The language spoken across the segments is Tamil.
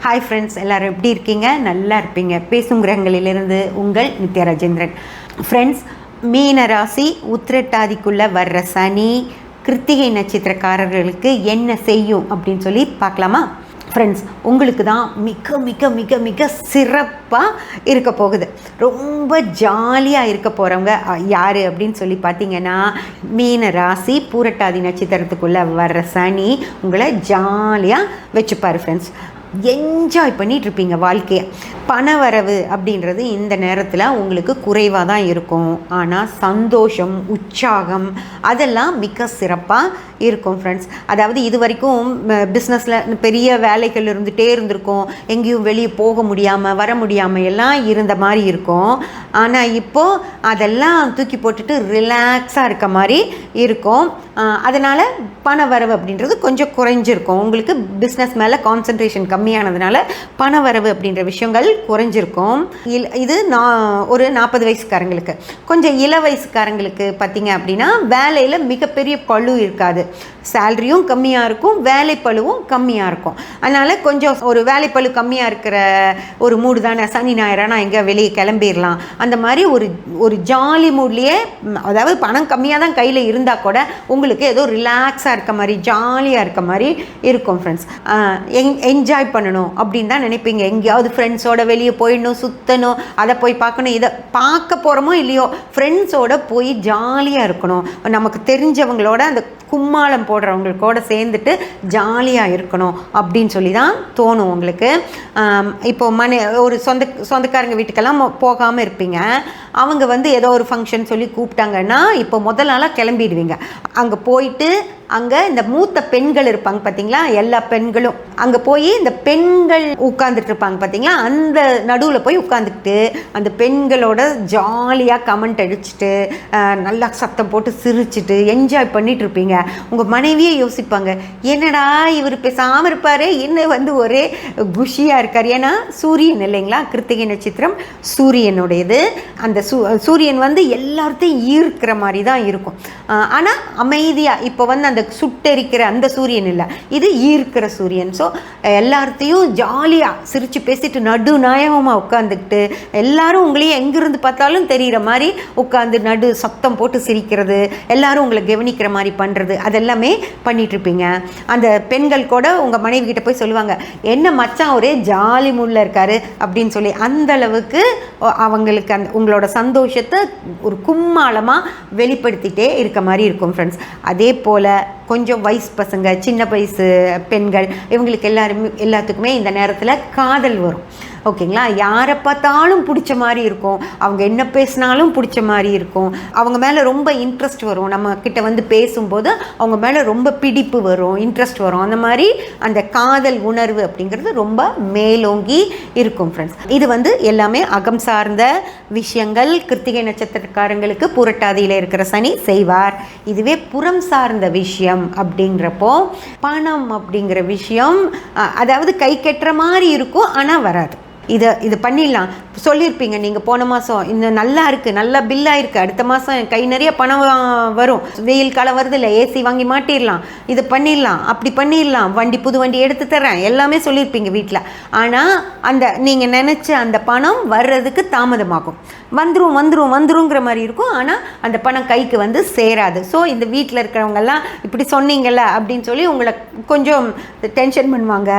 ஹாய் ஃப்ரெண்ட்ஸ், எல்லோரும் எப்படி இருக்கீங்க? நல்லா இருப்பீங்க. பேசும் கிரகங்களிலிருந்து உங்கள் நித்யா ராஜேந்திரன். ஃப்ரெண்ட்ஸ், மீன ராசி உத்திரட்டாதிக்குள்ளே வர்ற சனி கிருத்திகை நட்சத்திரக்காரர்களுக்கு என்ன செய்யும் அப்படின்னு சொல்லி பார்க்கலாமா? ஃப்ரெண்ட்ஸ், உங்களுக்கு தான் மிக மிக மிக மிக சிறப்பாக இருக்க போகுது. ரொம்ப ஜாலியாக இருக்க போகிறவங்க யார் அப்படின்னு சொல்லி பார்த்தீங்கன்னா, மீன ராசி பூரட்டாதி நட்சத்திரத்துக்குள்ளே வர்ற சனி உங்களை ஜாலியாக வச்சுப்பார். ஃப்ரெண்ட்ஸ், என்ஜாய் பண்ணிகிட்ருப்பீங்க வாழ்க்கையை. பண வரவு அப்படின்றது இந்த நேரத்தில் உங்களுக்கு குறைவாக தான் இருக்கும். ஆனால் சந்தோஷம், உற்சாகம் அதெல்லாம் மிக சிறப்பாக இருக்கும். ஃப்ரெண்ட்ஸ், அதாவது இது வரைக்கும் பிஸ்னஸில் பெரிய வேலைகள் இருந்துகிட்டே இருந்திருக்கும். எங்கேயும் வெளியே போக முடியாமல் வர முடியாமல் எல்லாம் இருந்த மாதிரி இருக்கும். ஆனால் இப்போது அதெல்லாம் தூக்கி போட்டுட்டு ரிலாக்ஸாக இருக்க மாதிரி இருக்கும். அதனால் பண வரவு அப்படின்றது கொஞ்சம் குறைஞ்சிருக்கும். உங்களுக்கு பிஸ்னஸ் மேலே கான்சன்ட்ரேஷன் கம்மியானதுனால பண வரவு அப்படின்ற விஷயங்கள் குறைஞ்சிருக்கும். இது ஒரு 40 வயசுக்காரங்களுக்கு. கொஞ்சம் இள வயசுக்காரங்களுக்கு பார்த்திங்க அப்படின்னா வேலையில் மிகப்பெரிய பளு இருக்காது. சேலரியும் கம்மியாக இருக்கும், வேலைப்பளுவும் கம்மியாக இருக்கும். அதனால் கொஞ்சம் ஒரு வேலைப்பளு கம்மியாக இருக்கிற ஒரு மூடு தானே, சனி ஞாயிறானா எங்கே வெளியே கிளம்பிடலாம், அந்த மாதிரி ஒரு ஜாலி மூட்லேயே, அதாவது பணம் கம்மியாக தான் கையில் இருந்தால் கூட உங்களுக்கு ஏதோ ரிலாக்ஸாக இருக்க மாதிரி ஜாலியாக இருக்க மாதிரி இருக்கும். ஃப்ரெண்ட்ஸ், என்ஜாய் பண்ணணும் அப்படின்னு தான் நினைப்பீங்க. எங்கேயாவது ஃப்ரெண்ட்ஸோட வெளியே போயிடணும், சுற்றணும், அதை போய் பார்க்கணும். இதை பார்க்க போகிறோமோ இல்லையோ, ஃப்ரெண்ட்ஸோட போய் ஜாலியாக இருக்கணும். நமக்கு தெரிஞ்சவங்களோட அந்த கும்மாளம் போடுறவங்களோட சேர்ந்துட்டு ஜாலியாக இருக்கணும் அப்படின்னு சொல்லி தான் தோணும் உங்களுக்கு. இப்போ ஒரு சொந்தக்காரங்க வீட்டுக்கெல்லாம் போகாமல் இருப்பீங்க. அவங்க ஏதோ ஒரு ஃபங்க்ஷன் சொல்லி கூப்பிட்டாங்கன்னா இப்போ முதல் நாளாக கிளம்பிடுவீங்க. அங்கே போயிட்டு அங்கே இந்த மூத்த பெண்கள் இருப்பாங்க பார்த்தீங்களா, எல்லா பெண்களும் அங்கே போய் இந்த பெண்கள் உட்காந்துட்டு இருப்பாங்க பார்த்தீங்களா, அந்த நடுவில் போய் உட்காந்துக்கிட்டு அந்த பெண்களோட ஜாலியாக கமெண்ட் அடிச்சுட்டு நல்லா சத்தம் போட்டு சிரிச்சுட்டு என்ஜாய் பண்ணிட்டு இருப்பீங்க. உங்கள் மனைவியே யோசிப்பாங்க, என்னடா இவர் பேசாமல் இருப்பார், என்ன ஒரே குஷியாக இருக்கார். ஏன்னா சூரியன் இல்லைங்களா, கிருத்திகை நட்சத்திரம் சூரியனுடையது. அந்த சூரியன் எல்லாத்தையும் ஈர்க்கிற மாதிரி தான் இருக்கும். ஆனால் அமைதியாக இப்போ அந்த சுட்டெரிக்கிற அந்த சூரியன் இல்லை, இது ஈர்க்கிற சூரியன். ஸோ எல்லாத்தையும் ஜாலியாக சிரித்து பேசிட்டு நடுநாயகமாக உட்காந்துக்கிட்டு எல்லாரும் உங்களையும் எங்கிருந்து பார்த்தாலும் தெரிகிற மாதிரி உட்காந்து சத்தம் போட்டு சிரிக்கிறது, எல்லாரும் உங்களை கவனிக்கிற மாதிரி பண்ணுறது, அதெல்லாமே பண்ணிகிட்ருப்பீங்க. அந்த பெண்கள் கூட உங்கள் மனைவி கிட்ட போய் சொல்லுவாங்க, என்ன மச்சான் ஒரே ஜாலி மூடில் இருக்காரு அப்படின்னு சொல்லி. அந்த அளவுக்கு அவங்களுக்கு உங்களோட சந்தோஷத்தை ஒரு கும்மாளமாக வெளிப்படுத்திகிட்டே இருக்க மாதிரி இருக்கும். ஃப்ரெண்ட்ஸ், அதே போல் கொஞ்சம் வயசு பசங்க, சின்ன வயசு பெண்கள், இவங்களுக்கு எல்லாத்துக்குமே இந்த நேரத்தில் காதல் வரும். ஓகேங்களா? யாரை பார்த்தாலும் பிடிச்ச மாதிரி இருக்கும், அவங்க என்ன பேசினாலும் பிடிச்ச மாதிரி இருக்கும், அவங்க மேலே ரொம்ப இன்ட்ரெஸ்ட் வரும். நம்ம கிட்ட பேசும்போது அவங்க மேலே ரொம்ப பிடிப்பு வரும், இன்ட்ரெஸ்ட் வரும். அந்த மாதிரி அந்த காதல் உணர்வு அப்படிங்கிறது ரொம்ப மேலோங்கி இருக்கும். ஃப்ரெண்ட்ஸ், இது எல்லாமே அகம் சார்ந்த விஷயங்கள் கிருத்திகை நட்சத்திரக்காரங்களுக்கு புரட்டாதியில் இருக்கிற சனி செய்வார். இதுவே புறம் சார்ந்த விஷயம் அப்படிங்கிறப்போ பணம் அப்படிங்கிற விஷயம், அதாவது கை கட்டுற மாதிரி இருக்கும், ஆனால் வராது. இது பண்ணிடலாம் சொல்லியிருப்பீங்க நீங்கள் போன மாதம், இன்னும் நல்லா இருக்குது, நல்லா பில்லாக இருக்குது, அடுத்த மாதம் கை நிறைய பணம் வரும், வெயில் காலம் வருது இல்லை, ஏசி வாங்கி மாட்டிடலாம், இது பண்ணிடலாம், அப்படி பண்ணிடலாம், புது வண்டி எடுத்து தர்றேன், எல்லாமே சொல்லியிருப்பீங்க வீட்டில். ஆனால் அந்த நீங்கள் நினச்ச அந்த பணம் வர்றதுக்கு தாமதமாகும். வந்துருங்கிற மாதிரி இருக்கும். ஆனால் அந்த பணம் கைக்கு சேராது. ஸோ இந்த வீட்டில் இருக்கிறவங்கெல்லாம் இப்படி சொன்னீங்கல்ல அப்படின்னு சொல்லி உங்களை கொஞ்சம் டென்ஷன் பண்ணுவாங்க.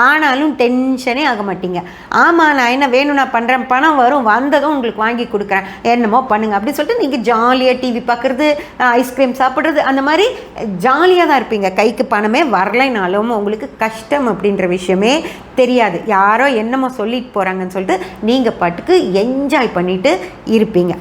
ஆனாலும் டென்ஷனே ஆக மாட்டீங்க. ஆமாம், நான் என்ன வேணும், நான் பண்ணுறேன், பணம் வரும், வந்ததும் உங்களுக்கு வாங்கி கொடுக்குறேன், என்னமோ பண்ணுங்க அப்படின்னு சொல்லிட்டு நீங்கள் ஜாலியாக டிவி பார்க்குறது, ஐஸ்கிரீம் சாப்பிட்றது, அந்த மாதிரி ஜாலியாக தான் இருப்பீங்க. கைக்கு பணமே வரலைனாலும் உங்களுக்கு கஷ்டம் அப்படின்ற விஷயமே தெரியாது. யாரோ என்னமோ சொல்லிட்டு போகிறாங்கன்னு சொல்லிட்டு நீங்கள் பாட்டுக்கு என்ஜாய் பண்ணிட்டு இருப்பீங்க.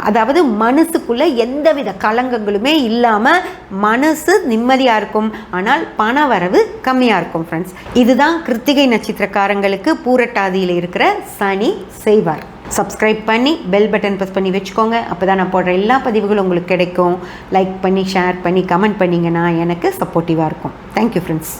அதாவது மனசுக்குள்ளே எந்தவித கலங்கங்களுமே இல்லாமல் மனசு நிம்மதியாக இருக்கும். ஆனால் பண வரவு கம்மியாக இருக்கும். ஃப்ரெண்ட்ஸ், இதுதான் கிருத்திகை நட்சத்திரக்காரங்களுக்கு பூரட்டாதியில் இருக்கிற சனி செய்வார். சப்ஸ்கிரைப் பண்ணி பெல் பட்டன் ப்ரெஸ் பண்ணி வச்சுக்கோங்க. அப்போ தான் நான் போடுற எல்லா பதிவுகளும் உங்களுக்கு கிடைக்கும். லைக் பண்ணி, ஷேர் பண்ணி, கமெண்ட் பண்ணிங்கன்னா எனக்கு சப்போர்ட்டிவாக இருக்கும். Thank you friends.